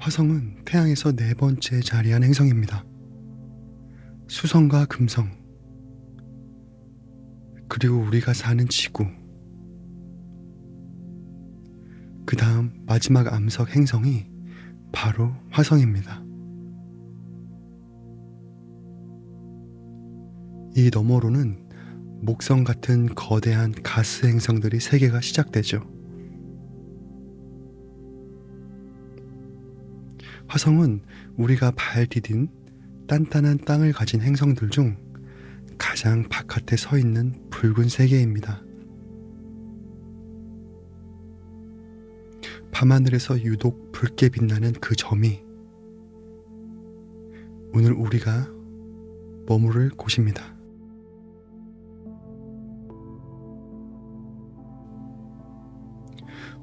화성은 태양에서 네 번째 자리한 행성입니다. 수성과 금성, 그리고 우리가 사는 지구, 그 다음 마지막 암석 행성이 바로 화성입니다. 이 너머로는 목성 같은 거대한 가스 행성들이 세계가 시작되죠. 화성은 우리가 발 디딘 단단한 땅을 가진 행성들 중 가장 바깥에 서 있는 붉은 세계입니다. 밤하늘에서 유독 붉게 빛나는 그 점이 오늘 우리가 머무를 곳입니다.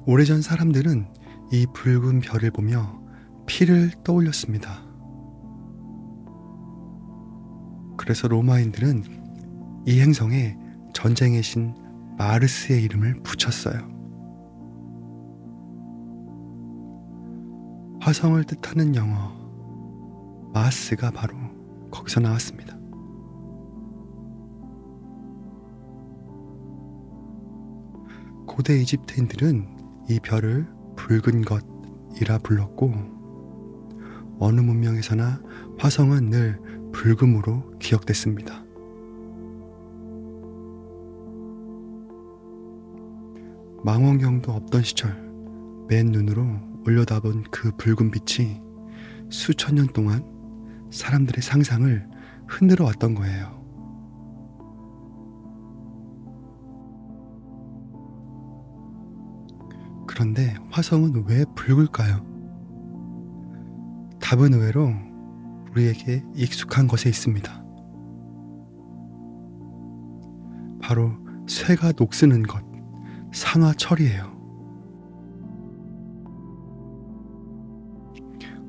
오래전 사람들은 이 붉은 별을 보며 피를 떠올렸습니다. 그래서 로마인들은 이 행성에 전쟁의 신 마르스의 이름을 붙였어요. 화성을 뜻하는 영어 마스가 바로 거기서 나왔습니다. 고대 이집트인들은 이 별을 붉은 것이라 불렀고, 어느 문명에서나 화성은 늘 붉음으로 기억됐습니다. 망원경도 없던 시절 맨눈으로 올려다본 그 붉은 빛이 수천 년 동안 사람들의 상상을 흔들어 왔던 거예요. 그런데 화성은 왜 붉을까요? 답은 의외로 우리에게 익숙한 것에 있습니다. 바로 쇠가 녹쓰는 것, 산화철이에요.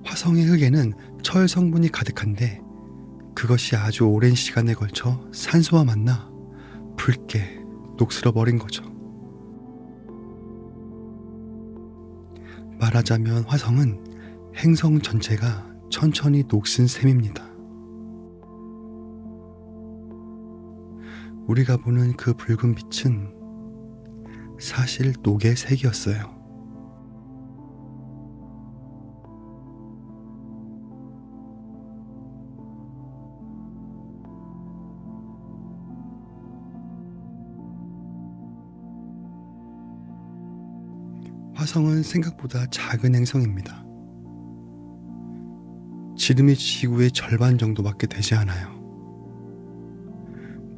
화성의 흙에는 철 성분이 가득한데 그것이 아주 오랜 시간에 걸쳐 산소와 만나 붉게 녹슬어 버린 거죠. 말하자면 화성은 행성 전체가 천천히 녹슨 셈입니다. 우리가 보는 그 붉은 빛은 사실 녹의 색이었어요. 화성은 생각보다 작은 행성입니다. 지름이 지구의 절반 정도밖에 되지 않아요.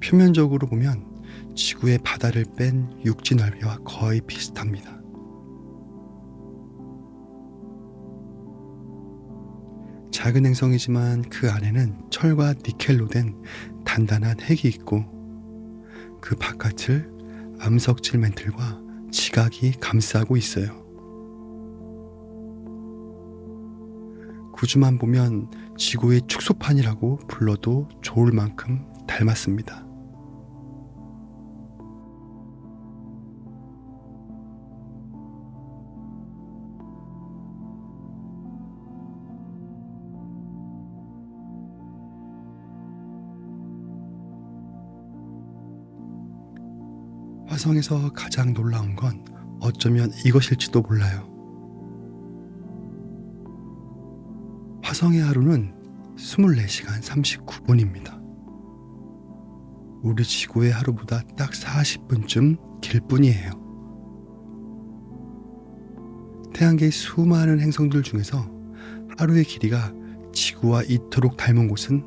표면적으로 보면 지구의 바다를 뺀 육지 넓이와 거의 비슷합니다. 작은 행성이지만 그 안에는 철과 니켈로 된 단단한 핵이 있고, 그 바깥을 암석질 멘틀과 지각이 감싸고 있어요. 구주만 보면 지구의 축소판이라고 불러도 좋을 만큼 닮았습니다. 화성에서 가장 놀라운 건 어쩌면 이것일지도 몰라요. 화성의 하루는 24시간 39분입니다. 우리 지구의 하루보다 딱 40분쯤 길 뿐이에요. 태양계의 수많은 행성들 중에서 하루의 길이가 지구와 이토록 닮은 곳은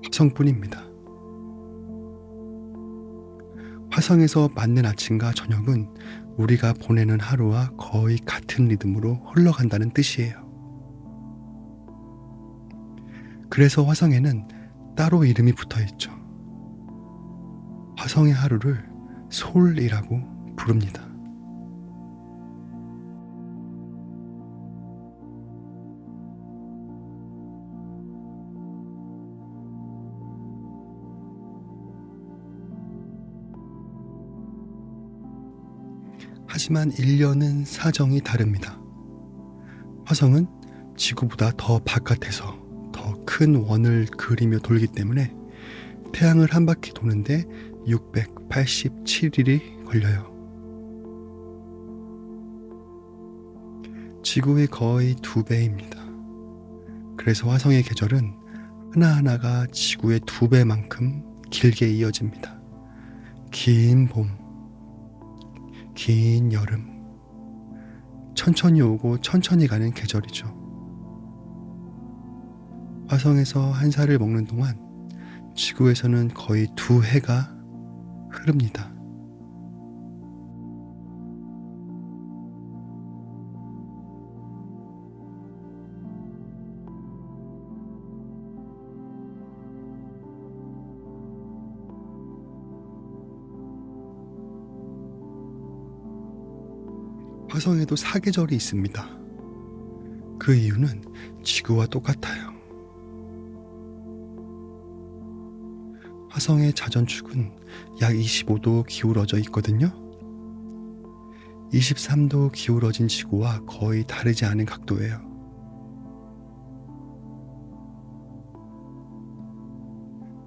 화성뿐입니다. 화성에서 맞는 아침과 저녁은 우리가 보내는 하루와 거의 같은 리듬으로 흘러간다는 뜻이에요. 그래서 화성에는 따로 이름이 붙어있죠. 화성의 하루를 솔이라고 부릅니다. 하지만 1년은 사정이 다릅니다. 화성은 지구보다 더 바깥에서 더 큰 원을 그리며 돌기 때문에 태양을 한 바퀴 도는데 687일이 걸려요. 지구의 거의 2배입니다. 그래서 화성의 계절은 하나하나가 지구의 2배만큼 길게 이어집니다. 긴 봄, 긴 여름, 천천히 오고 천천히 가는 계절이죠. 화성에서 한 살을 먹는 동안 지구에서는 거의 2해가 흐릅니다. 화성에도 사계절이 있습니다. 그 이유는 지구와 똑같아요. 화성의 자전축은 약 25도 기울어져 있거든요. 23도 기울어진 지구와 거의 다르지 않은 각도예요.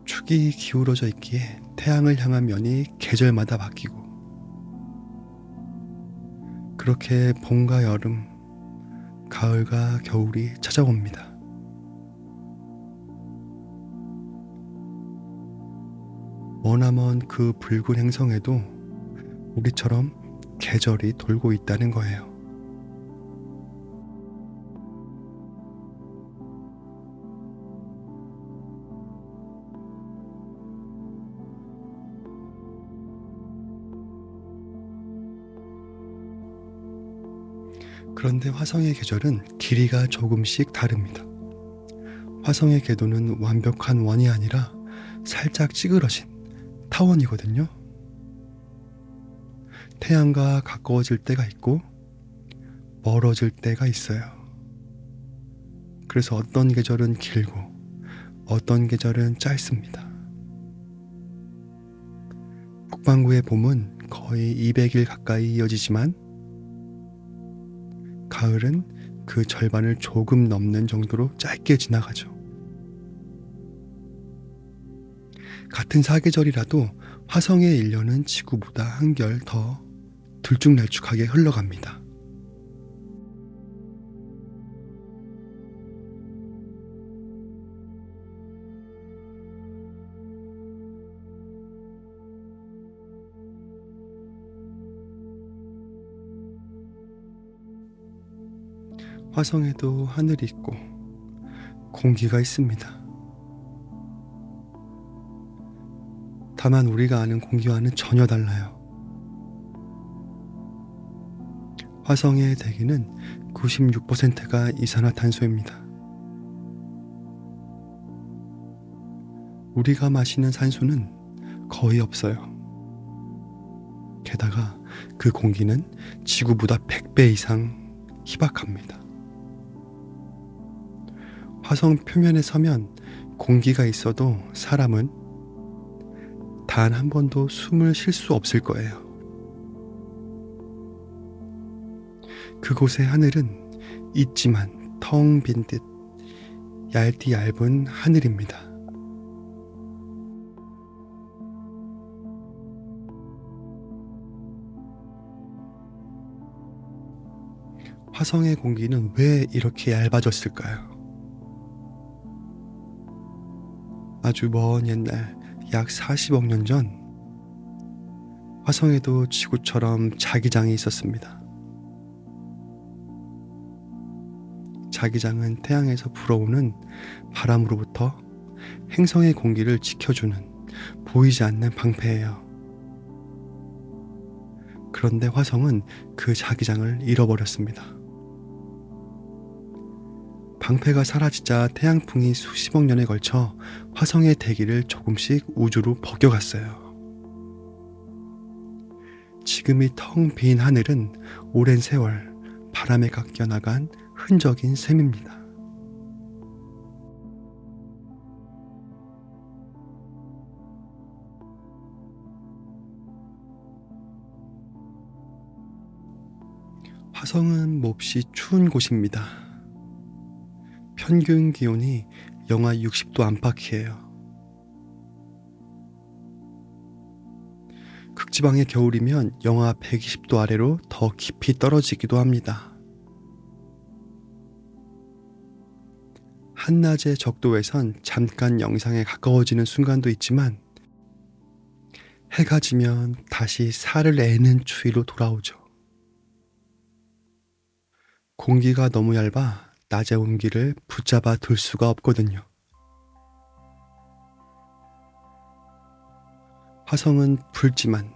축이 기울어져 있기에 태양을 향한 면이 계절마다 바뀌고, 그렇게 봄과 여름, 가을과 겨울이 찾아옵니다. 머나먼 그 붉은 행성에도 우리처럼 계절이 돌고 있다는 거예요. 그런데 화성의 계절은 길이가 조금씩 다릅니다. 화성의 궤도는 완벽한 원이 아니라 살짝 찌그러진 타원이거든요. 태양과 가까워질 때가 있고 멀어질 때가 있어요. 그래서 어떤 계절은 길고 어떤 계절은 짧습니다. 북반구의 봄은 거의 200일 가까이 이어지지만 가을은 그 절반을 조금 넘는 정도로 짧게 지나가죠. 같은 사계절이라도 화성의 1년은 지구보다 한결 더 들쭉날쭉하게 흘러갑니다. 화성에도 하늘이 있고 공기가 있습니다. 다만 우리가 아는 공기와는 전혀 달라요. 화성의 대기는 96%가 이산화탄소입니다. 우리가 마시는 산소는 거의 없어요. 게다가 그 공기는 지구보다 100배 이상 희박합니다. 화성 표면에 서면 공기가 있어도 사람은 단 한 번도 숨을 쉴 수 없을 거예요. 그곳의 하늘은 있지만 텅 빈 듯 얇디 얇은 하늘입니다. 화성의 공기는 왜 이렇게 얇아졌을까요? 아주 먼 옛날 약 40억 년 전 화성에도 지구처럼 자기장이 있었습니다. 자기장은 태양에서 불어오는 바람으로부터 행성의 공기를 지켜주는 보이지 않는 방패예요. 그런데 화성은 그 자기장을 잃어버렸습니다. 방패가 사라지자 태양풍이 수십억 년에 걸쳐 화성의 대기를 조금씩 우주로 벗겨갔어요. 지금 이 텅 빈 하늘은 오랜 세월 바람에 깎여나간 흔적인 셈입니다. 화성은 몹시 추운 곳입니다. 평균 기온이 영하 60도 안팎이에요. 극지방의 겨울이면 영하 120도 아래로 더 깊이 떨어지기도 합니다. 한낮의 적도에선 잠깐 영상에 가까워지는 순간도 있지만 해가 지면 다시 살을 애는 추위로 돌아오죠. 공기가 너무 얇아 낮의 온기를 붙잡아 둘 수가 없거든요. 화성은 붉지만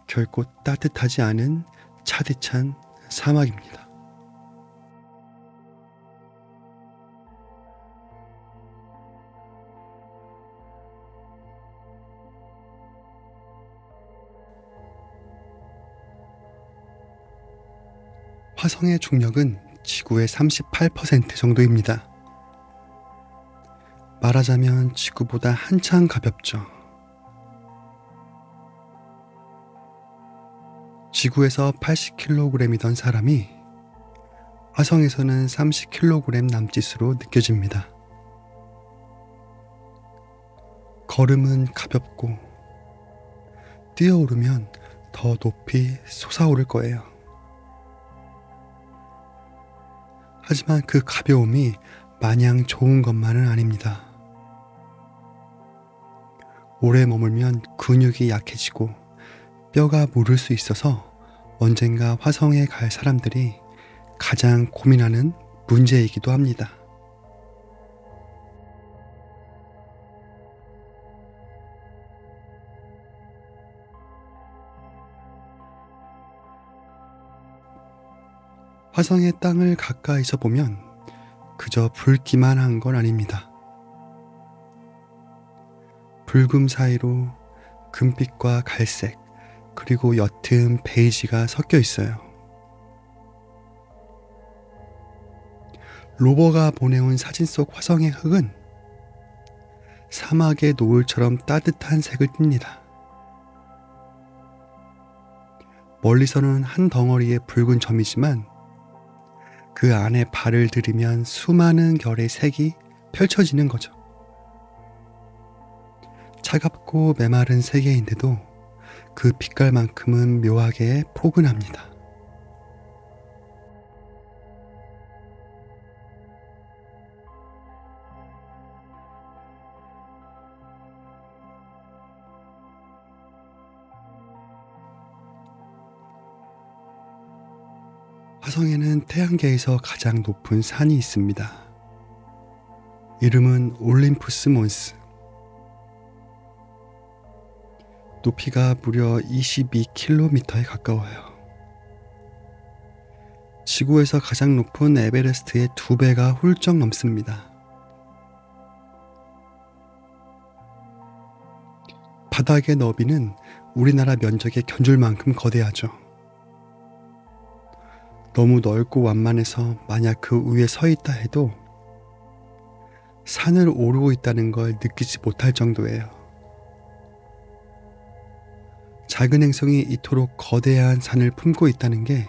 결코 따뜻하지 않은 차디찬 사막입니다. 화성의 중력은 지구의 38% 정도입니다. 말하자면 지구보다 한참 가볍죠. 지구에서 80kg이던 사람이 화성에서는 30kg 남짓으로 느껴집니다. 걸음은 가볍고 뛰어오르면 더 높이 솟아오를 거예요. 하지만 그 가벼움이 마냥 좋은 것만은 아닙니다. 오래 머물면 근육이 약해지고 뼈가 무를 수 있어서 언젠가 화성에 갈 사람들이 가장 고민하는 문제이기도 합니다. 화성의 땅을 가까이서 보면 그저 붉기만 한 건 아닙니다. 붉음 사이로 금빛과 갈색, 그리고 옅은 베이지가 섞여 있어요. 로버가 보내온 사진 속 화성의 흙은 사막의 노을처럼 따뜻한 색을 띱니다. 멀리서는 한 덩어리의 붉은 점이지만 그 안에 발을 들이면 수많은 결의 색이 펼쳐지는 거죠. 차갑고 메마른 세계인데도 그 빛깔만큼은 묘하게 포근합니다. 화성에는 태양계에서 가장 높은 산이 있습니다. 이름은 올림푸스 몬스. 높이가 무려 22km에 가까워요. 지구에서 가장 높은 에베레스트의 2배가 훌쩍 넘습니다. 바닥의 너비는 우리나라 면적에 견줄 만큼 거대하죠. 너무 넓고 완만해서 만약 그 위에 서 있다 해도 산을 오르고 있다는 걸 느끼지 못할 정도예요. 작은 행성이 이토록 거대한 산을 품고 있다는 게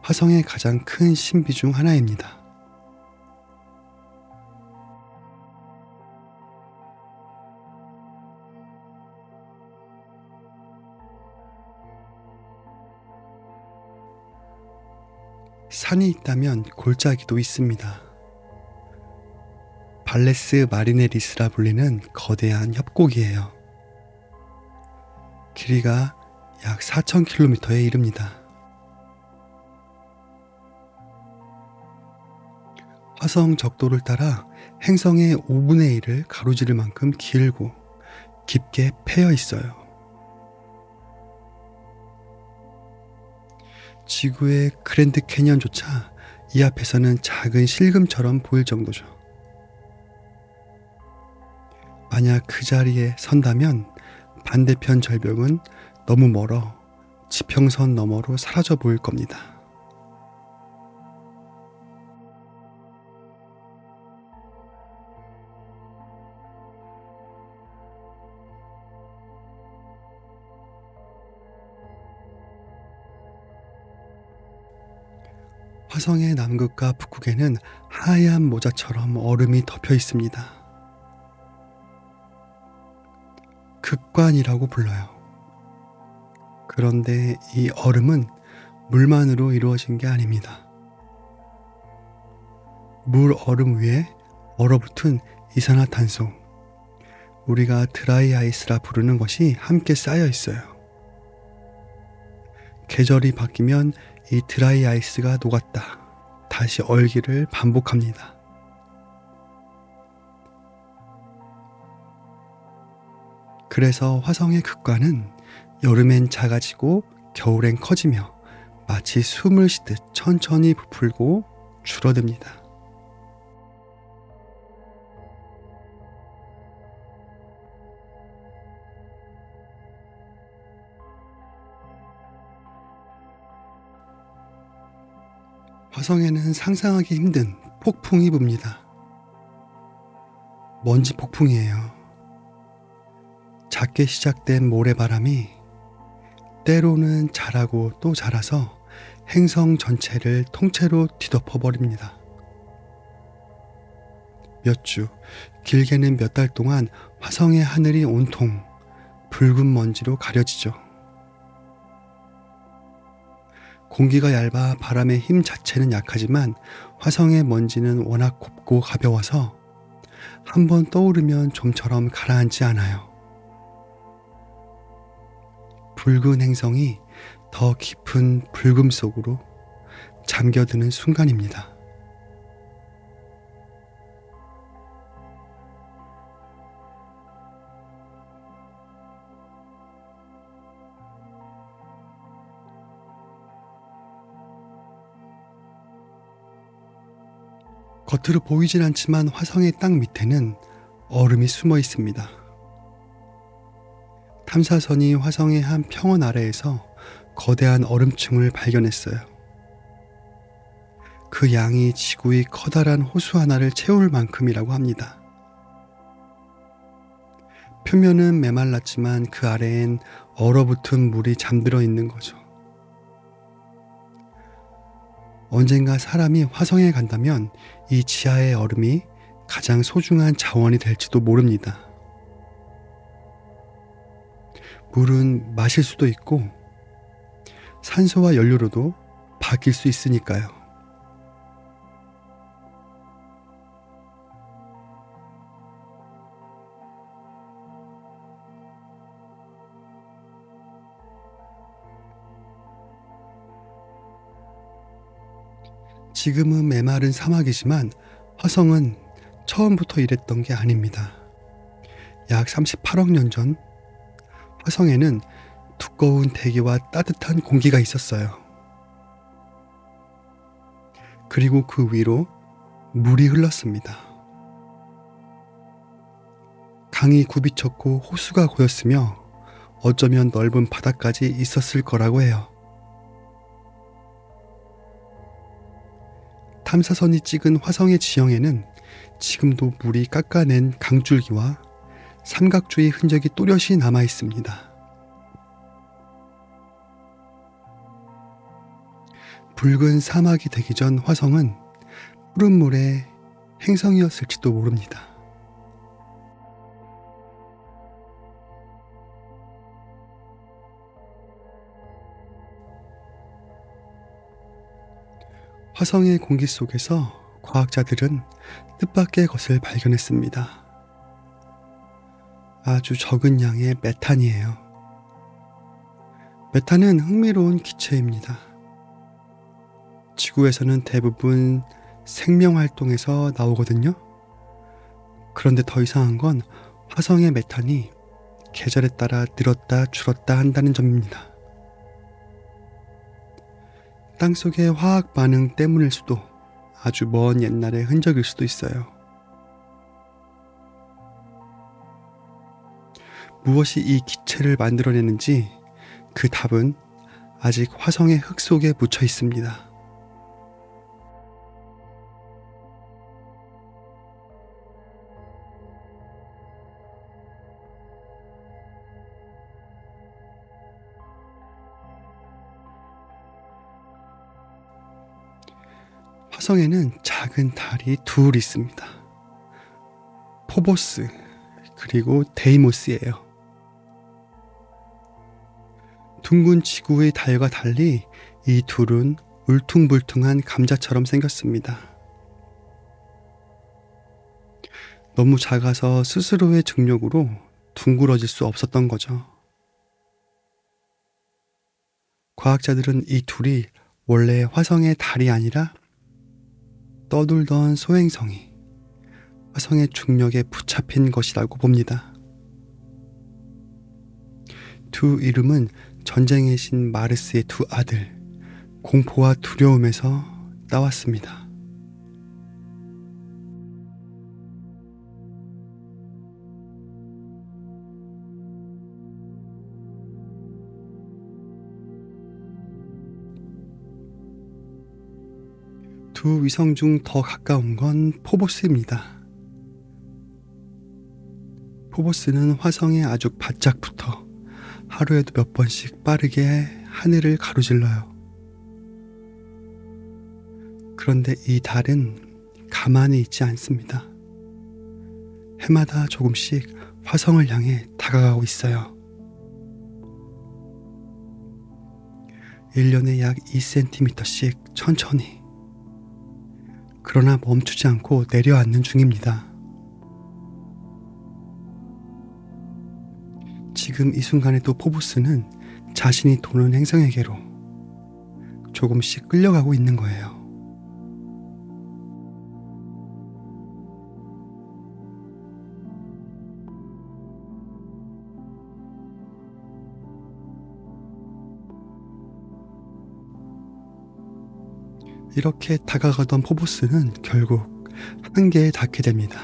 화성의 가장 큰 신비 중 하나입니다. 산이 있다면 골짜기도 있습니다. 발레스 마리네리스라 불리는 거대한 협곡이에요. 길이가 약 4,000km에 이릅니다. 화성 적도를 따라 행성의 5분의 1을 가로지를 만큼 길고 깊게 패여 있어요. 지구의 그랜드 캐니언조차 이 앞에서는 작은 실금처럼 보일 정도죠. 만약 그 자리에 선다면 반대편 절벽은 너무 멀어 지평선 너머로 사라져 보일 겁니다. 화성의 남극과 북극에는 하얀 모자처럼 얼음이 덮여 있습니다. 극관이라고 불러요. 그런데 이 얼음은 물만으로 이루어진 게 아닙니다. 물 얼음 위에 얼어붙은 이산화탄소, 우리가 드라이 아이스라 부르는 것이 함께 쌓여 있어요. 계절이 바뀌면 이 드라이 아이스가 녹았다 다시 얼기를 반복합니다. 그래서 화성의 극관은 여름엔 작아지고 겨울엔 커지며 마치 숨을 쉬듯 천천히 부풀고 줄어듭니다. 화성에는 상상하기 힘든 폭풍이 붑니다. 먼지 폭풍이에요. 작게 시작된 모래바람이 때로는 자라고 또 자라서 행성 전체를 통째로 뒤덮어 버립니다. 몇 주, 길게는 몇 달 동안 화성의 하늘이 온통 붉은 먼지로 가려지죠. 공기가 얇아 바람의 힘 자체는 약하지만 화성의 먼지는 워낙 곱고 가벼워서 한번 떠오르면 좀처럼 가라앉지 않아요. 붉은 행성이 더 깊은 붉음 속으로 잠겨드는 순간입니다. 겉으로 보이진 않지만 화성의 땅 밑에는 얼음이 숨어 있습니다. 탐사선이 화성의 한 평원 아래에서 거대한 얼음층을 발견했어요. 그 양이 지구의 커다란 호수 하나를 채울 만큼이라고 합니다. 표면은 메말랐지만 그 아래엔 얼어붙은 물이 잠들어 있는 거죠. 언젠가 사람이 화성에 간다면 이 지하의 얼음이 가장 소중한 자원이 될지도 모릅니다. 물은 마실 수도 있고 산소와 연료로도 바뀔 수 있으니까요. 지금은 메마른 사막이지만 화성은 처음부터 이랬던 게 아닙니다. 약 38억 년 전 화성에는 두꺼운 대기와 따뜻한 공기가 있었어요. 그리고 그 위로 물이 흘렀습니다. 강이 굽이쳤고 호수가 고였으며 어쩌면 넓은 바다까지 있었을 거라고 해요. 탐사선이 찍은 화성의 지형에는 지금도 물이 깎아낸 강줄기와 삼각주의 흔적이 또렷이 남아 있습니다. 붉은 사막이 되기 전 화성은 푸른 물의 행성이었을지도 모릅니다. 화성의 공기 속에서 과학자들은 뜻밖의 것을 발견했습니다. 아주 적은 양의 메탄이에요. 메탄은 흥미로운 기체입니다. 지구에서는 대부분 생명활동에서 나오거든요. 그런데 더 이상한 건 화성의 메탄이 계절에 따라 늘었다 줄었다 한다는 점입니다. 땅속의 화학 반응 때문일 수도, 아주 먼 옛날의 흔적일 수도 있어요. 무엇이 이 기체를 만들어내는지 그 답은 아직 화성의 흙 속에 묻혀 있습니다. 화성에는 작은 달이 둘 있습니다. 포보스 그리고 데이모스예요. 둥근 지구의 달과 달리 이 둘은 울퉁불퉁한 감자처럼 생겼습니다. 너무 작아서 스스로의 중력으로 둥그러질 수 없었던 거죠. 과학자들은 이 둘이 원래 화성의 달이 아니라 떠돌던 소행성이 화성의 중력에 붙잡힌 것이라고 봅니다. 두 이름은 전쟁의 신 마르스의 두 아들, 공포와 두려움에서 따왔습니다. 두 위성 중 더 가까운 건 포보스입니다. 포보스는 화성에 아주 바짝 붙어 하루에도 몇 번씩 빠르게 하늘을 가로질러요. 그런데 이 달은 가만히 있지 않습니다. 해마다 조금씩 화성을 향해 다가가고 있어요. 1년에 약 2cm씩 천천히. 그러나 멈추지 않고 내려앉는 중입니다. 지금 이 순간에도 포보스는 자신이 도는 행성에게로 조금씩 끌려가고 있는 거예요. 이렇게 다가가던 포보스는 결국 한계에 닿게 됩니다.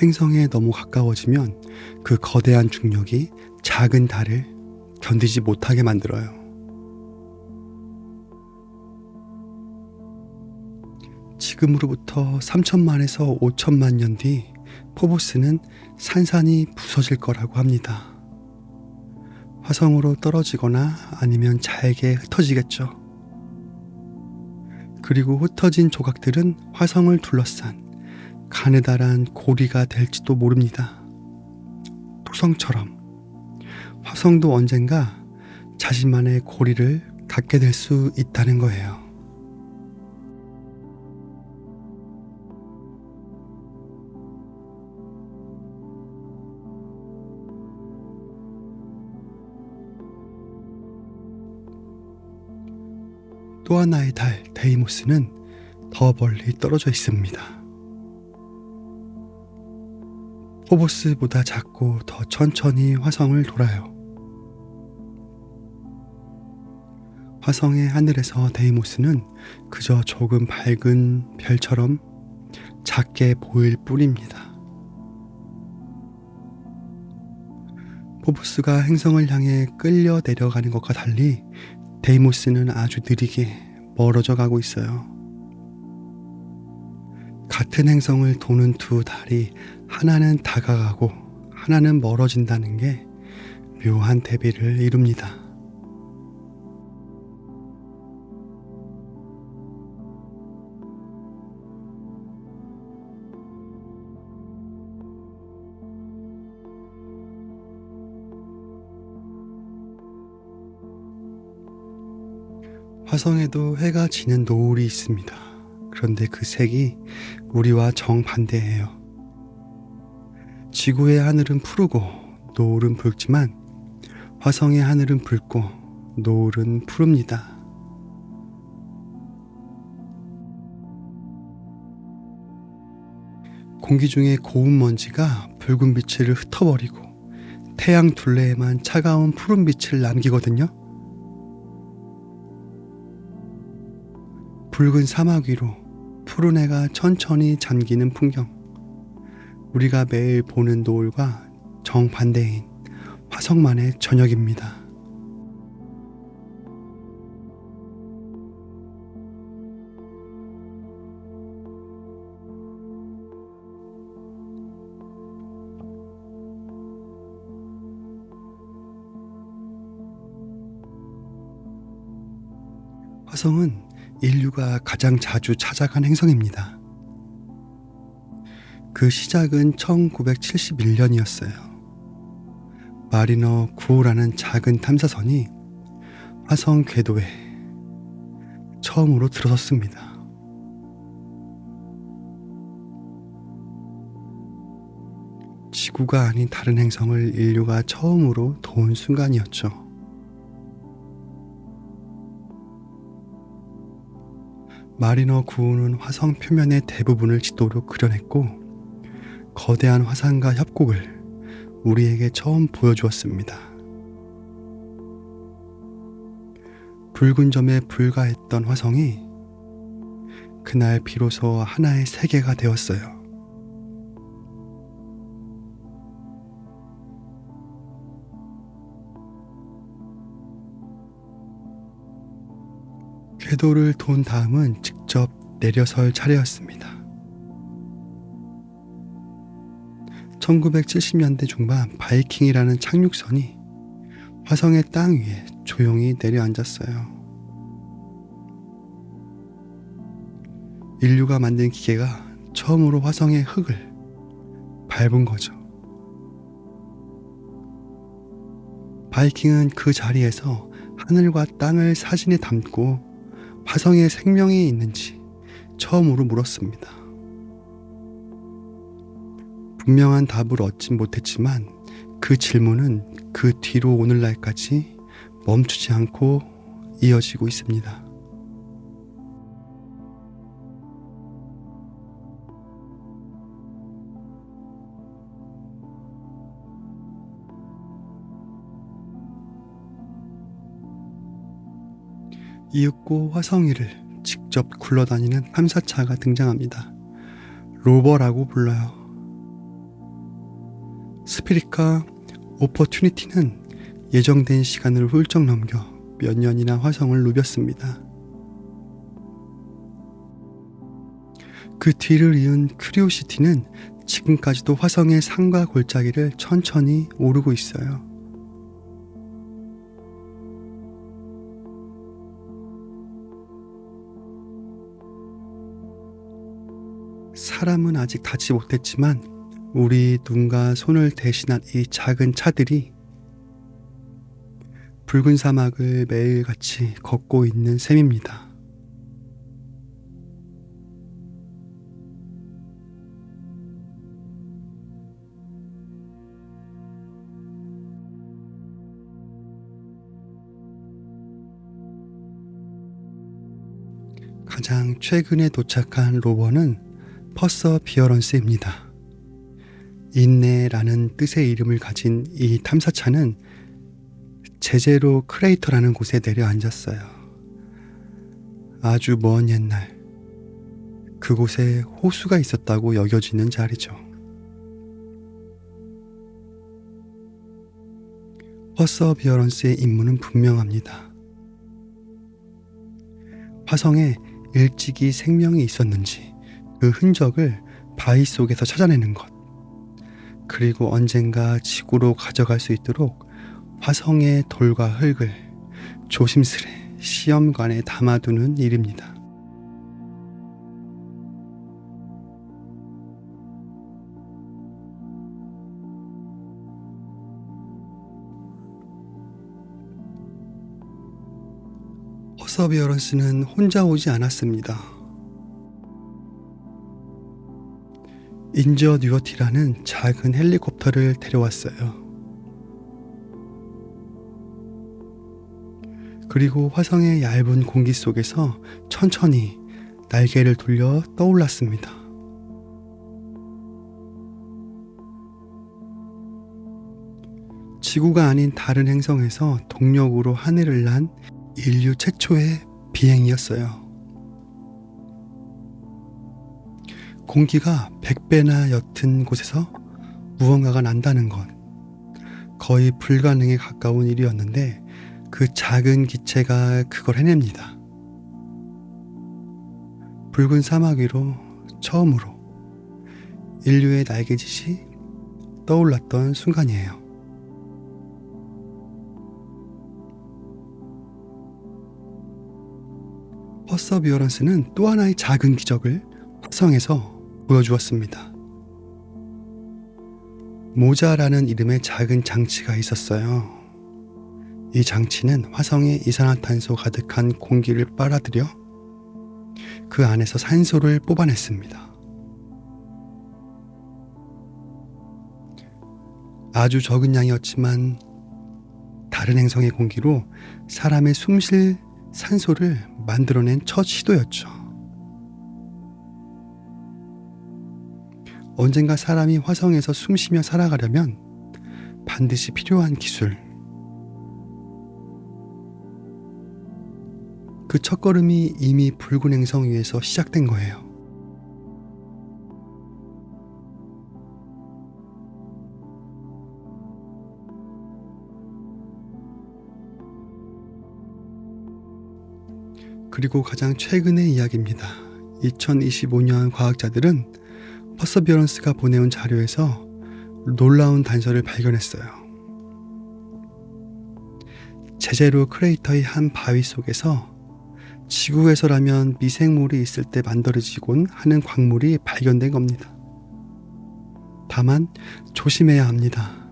행성에 너무 가까워지면 그 거대한 중력이 작은 달을 견디지 못하게 만들어요. 지금으로부터 3천만에서 5천만 년 뒤 포보스는 산산이 부서질 거라고 합니다. 화성으로 떨어지거나 아니면 잘게 흩어지겠죠. 그리고 흩어진 조각들은 화성을 둘러싼 가느다란 고리가 될지도 모릅니다. 토성처럼 화성도 언젠가 자신만의 고리를 갖게 될 수 있다는 거예요. 또 하나의 달, 데이모스는 더 멀리 떨어져 있습니다. 포보스보다 작고 더 천천히 화성을 돌아요. 화성의 하늘에서 데이모스는 그저 조금 밝은 별처럼 작게 보일 뿐입니다. 포보스가 행성을 향해 끌려 내려가는 것과 달리 데이모스는 아주 느리게 멀어져 가고 있어요. 같은 행성을 도는 두 달이 하나는 다가가고 하나는 멀어진다는 게 묘한 대비를 이룹니다. 화성에도 해가 지는 노을이 있습니다. 그런데 그 색이 우리와 정반대예요. 지구의 하늘은 푸르고 노을은 붉지만 화성의 하늘은 붉고 노을은 푸릅니다. 공기 중에 고운 먼지가 붉은 빛을 흩어버리고 태양 둘레에만 차가운 푸른 빛을 남기거든요. 붉은 사막 위로 푸른 해가 천천히 잠기는 풍경. 우리가 매일 보는 노을과 정반대인 화성만의 저녁입니다. 화성은 인류가 가장 자주 찾아간 행성입니다. 그 시작은 1971년이었어요. 마리너 9호라는 작은 탐사선이 화성 궤도에 처음으로 들어섰습니다. 지구가 아닌 다른 행성을 인류가 처음으로 도운 순간이었죠. 마리너 9호는 화성 표면의 대부분을 지도로 그려냈고 거대한 화산과 협곡을 우리에게 처음 보여주었습니다. 붉은 점에 불과했던 화성이 그날 비로소 하나의 세계가 되었어요. 궤도를 돈 다음은 직접 내려설 차례였습니다. 1970년대 중반 바이킹이라는 착륙선이 화성의 땅 위에 조용히 내려앉았어요. 인류가 만든 기계가 처음으로 화성의 흙을 밟은 거죠. 바이킹은 그 자리에서 하늘과 땅을 사진에 담고 화성에 생명이 있는지 처음으로 물었습니다. 분명한 답을 얻진 못했지만 그 질문은 그 뒤로 오늘날까지 멈추지 않고 이어지고 있습니다. 이윽고 화성 위를 직접 굴러다니는 탐사차가 등장합니다. 로버라고 불러요. 스피릿과 오퍼튜니티는 예정된 시간을 훌쩍 넘겨 몇 년이나 화성을 누볐습니다. 그 뒤를 이은 큐리오시티는 지금까지도 화성의 산과 골짜기를 천천히 오르고 있어요. 사람은 아직 닿지 못했지만 우리 눈과 손을 대신한 이 작은 차들이 붉은 사막을 매일같이 걷고 있는 셈입니다. 가장 최근에 도착한 로버는 퍼서비어런스입니다. 인내라는 뜻의 이름을 가진 이 탐사차는 제제로 크레이터라는 곳에 내려앉았어요. 아주 먼 옛날 그곳에 호수가 있었다고 여겨지는 자리죠. 퍼서비어런스의 임무는 분명합니다. 화성에 일찍이 생명이 있었는지 그 흔적을 바위 속에서 찾아내는 것, 그리고 언젠가 지구로 가져갈 수 있도록 화성의 돌과 흙을 조심스레 시험관에 담아두는 일입니다. 퍼서비어런스는 혼자 오지 않았습니다. 인저뉴어티라는 작은 헬리콥터를 데려왔어요. 그리고 화성의 얇은 공기 속에서 천천히 날개를 돌려 떠올랐습니다. 지구가 아닌 다른 행성에서 동력으로 하늘을 난 인류 최초의 비행이었어요. 공기가 100배나 옅은 곳에서 무언가가 난다는 건 거의 불가능에 가까운 일이었는데 그 작은 기체가 그걸 해냅니다. 붉은 사막 위로 처음으로 인류의 날개짓이 떠올랐던 순간이에요. 퍼서비어런스는 또 하나의 작은 기적을 화성에서 보여주었습니다. 모자라는 이름의 작은 장치가 있었어요. 이 장치는 화성의 이산화탄소 가득한 공기를 빨아들여 그 안에서 산소를 뽑아냈습니다. 아주 적은 양이었지만 다른 행성의 공기로 사람의 숨쉴 산소를 만들어낸 첫 시도였죠. 언젠가 사람이 화성에서 숨쉬며 살아가려면 반드시 필요한 기술. 그 첫걸음이 이미 붉은 행성 위에서 시작된 거예요. 그리고 가장 최근의 이야기입니다. 2025년 과학자들은 퍼서비어런스가 보내온 자료에서 놀라운 단서를 발견했어요. 제제로 크레이터의 한 바위 속에서 지구에서라면 미생물이 있을 때 만들어지곤 하는 광물이 발견된 겁니다. 다만 조심해야 합니다.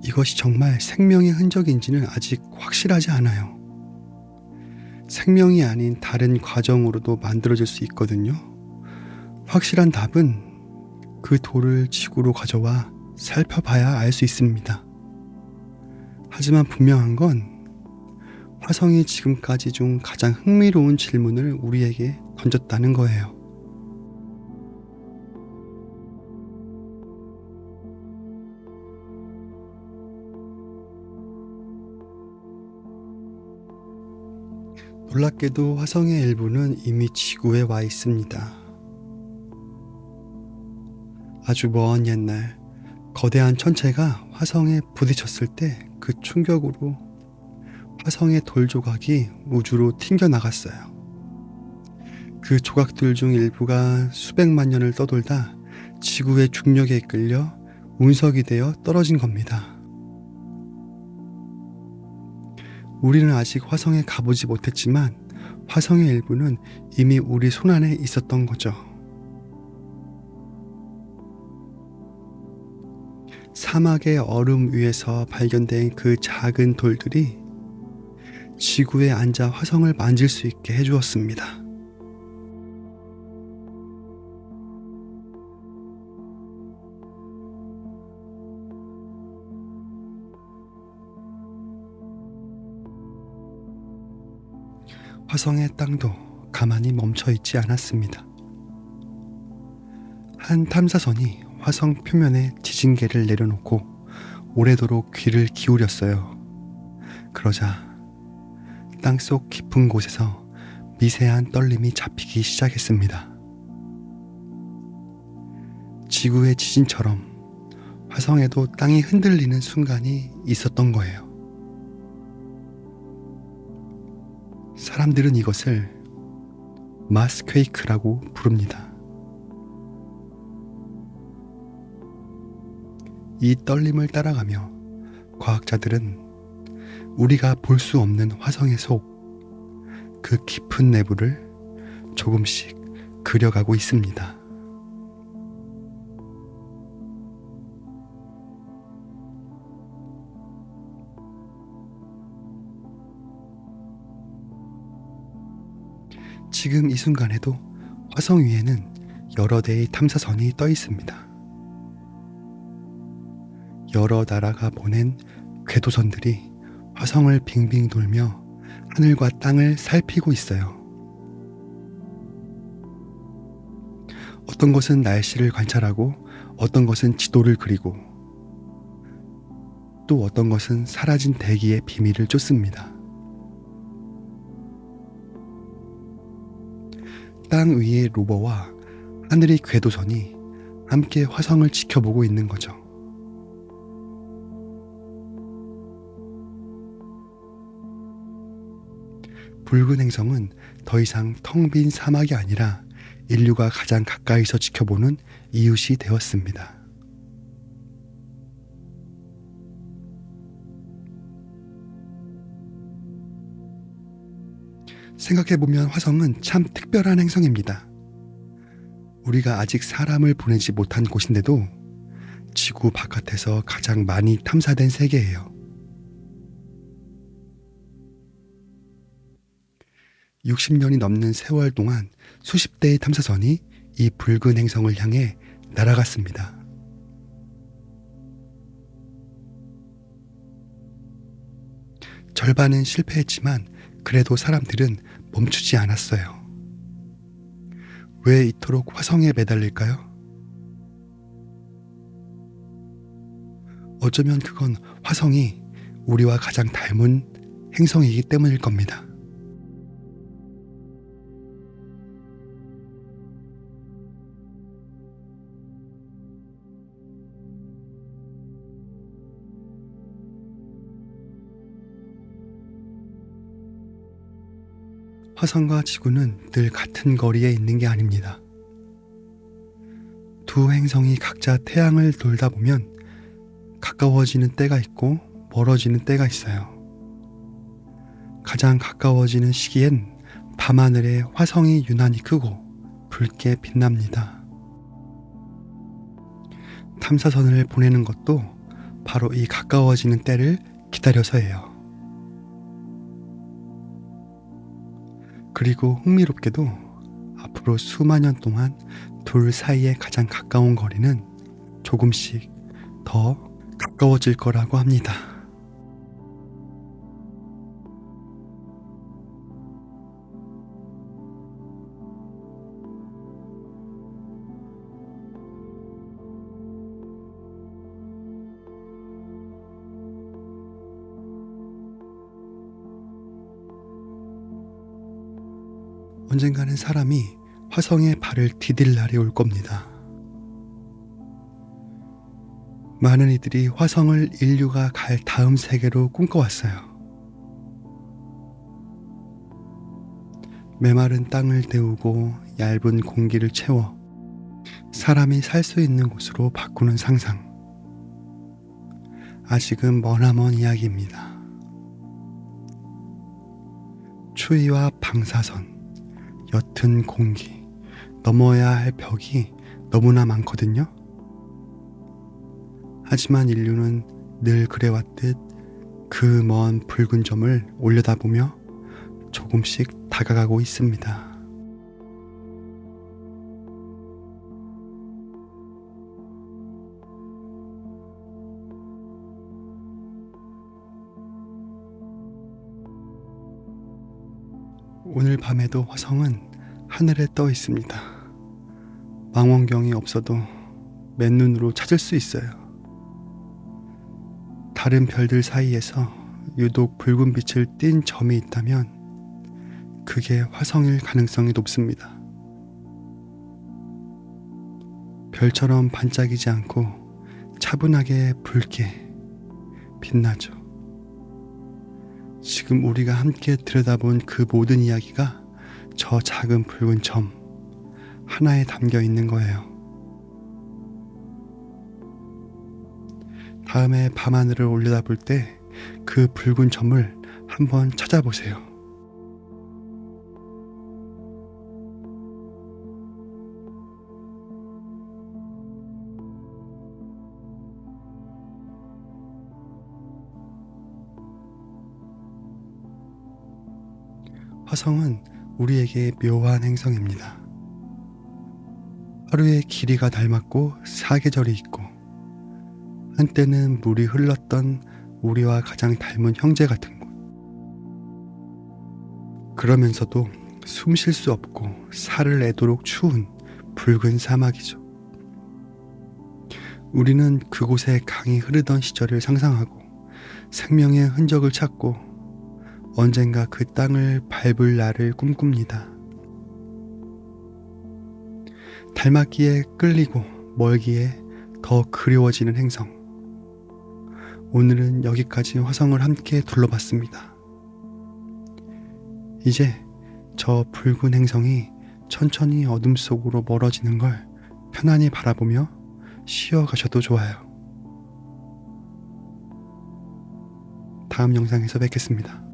이것이 정말 생명의 흔적인지는 아직 확실하지 않아요. 생명이 아닌 다른 과정으로도 만들어질 수 있거든요. 확실한 답은 그 돌을 지구로 가져와 살펴봐야 알 수 있습니다. 하지만 분명한 건 화성이 지금까지 중 가장 흥미로운 질문을 우리에게 던졌다는 거예요. 놀랍게도 화성의 일부는 이미 지구에 와 있습니다. 아주 먼 옛날 거대한 천체가 화성에 부딪혔을 때 그 충격으로 화성의 돌 조각이 우주로 튕겨나갔어요. 그 조각들 중 일부가 수백만 년을 떠돌다 지구의 중력에 이끌려 운석이 되어 떨어진 겁니다. 우리는 아직 화성에 가보지 못했지만 화성의 일부는 이미 우리 손안에 있었던 거죠. 사막의 얼음 위에서 발견된 그 작은 돌들이 지구에 앉아 화성을 만질 수 있게 해주었습니다. 화성의 땅도 가만히 멈춰 있지 않았습니다. 한 탐사선이 화성 표면에 지진계를 내려놓고 오래도록 귀를 기울였어요. 그러자 땅속 깊은 곳에서 미세한 떨림이 잡히기 시작했습니다. 지구의 지진처럼 화성에도 땅이 흔들리는 순간이 있었던 거예요. 사람들은 이것을 마스퀘이크라고 부릅니다. 이 떨림을 따라가며 과학자들은 우리가 볼 수 없는 화성의 속, 그 깊은 내부를 조금씩 그려가고 있습니다. 지금 이 순간에도 화성 위에는 여러 대의 탐사선이 떠 있습니다. 여러 나라가 보낸 궤도선들이 화성을 빙빙 돌며 하늘과 땅을 살피고 있어요. 어떤 것은 날씨를 관찰하고 어떤 것은 지도를 그리고 또 어떤 것은 사라진 대기의 비밀을 쫓습니다. 땅 위의 로버와 하늘의 궤도선이 함께 화성을 지켜보고 있는 거죠. 붉은 행성은 더 이상 텅 빈 사막이 아니라 인류가 가장 가까이서 지켜보는 이웃이 되었습니다. 생각해보면 화성은 참 특별한 행성입니다. 우리가 아직 사람을 보내지 못한 곳인데도 지구 바깥에서 가장 많이 탐사된 세계예요. 60년이 넘는 세월 동안 수십 대의 탐사선이 이 붉은 행성을 향해 날아갔습니다. 절반은 실패했지만 그래도 사람들은 멈추지 않았어요. 왜 이토록 화성에 매달릴까요? 어쩌면 그건 화성이 우리와 가장 닮은 행성이기 때문일 겁니다. 화성과 지구는 늘 같은 거리에 있는 게 아닙니다. 두 행성이 각자 태양을 돌다 보면 가까워지는 때가 있고 멀어지는 때가 있어요. 가장 가까워지는 시기엔 밤하늘에 화성이 유난히 크고 붉게 빛납니다. 탐사선을 보내는 것도 바로 이 가까워지는 때를 기다려서예요. 그리고 흥미롭게도 앞으로 수만 년 동안 둘 사이의 가장 가까운 거리는 조금씩 더 가까워질 거라고 합니다. 언젠가는 사람이 화성에 발을 디딜 날이 올 겁니다. 많은 이들이 화성을 인류가 갈 다음 세계로 꿈꿔왔어요. 메마른 땅을 데우고 얇은 공기를 채워 사람이 살 수 있는 곳으로 바꾸는 상상. 아직은 머나먼 이야기입니다. 추위와 방사선, 옅은 공기, 넘어야 할 벽이 너무나 많거든요. 하지만 인류는 늘 그래왔듯 그 먼 붉은 점을 올려다보며 조금씩 다가가고 있습니다. 오늘 밤에도 화성은 하늘에 떠 있습니다. 망원경이 없어도 맨눈으로 찾을 수 있어요. 다른 별들 사이에서 유독 붉은 빛을 띤 점이 있다면 그게 화성일 가능성이 높습니다. 별처럼 반짝이지 않고 차분하게 붉게 빛나죠. 지금 우리가 함께 들여다본 그 모든 이야기가 저 작은 붉은 점 하나에 담겨 있는 거예요. 다음에 밤하늘을 올려다볼 때 그 붉은 점을 한번 찾아보세요. 화성은 우리에게 묘한 행성입니다. 하루의 길이가 닮았고 사계절이 있고 한때는 물이 흘렀던 우리와 가장 닮은 형제 같은 곳. 그러면서도 숨 쉴 수 없고 살을 내도록 추운 붉은 사막이죠. 우리는 그곳에 강이 흐르던 시절을 상상하고 생명의 흔적을 찾고 언젠가 그 땅을 밟을 날을 꿈꿉니다. 닮았기에 끌리고 멀기에 더 그리워지는 행성. 오늘은 여기까지 화성을 함께 둘러봤습니다. 이제 저 붉은 행성이 천천히 어둠 속으로 멀어지는 걸 편안히 바라보며 쉬어가셔도 좋아요. 다음 영상에서 뵙겠습니다.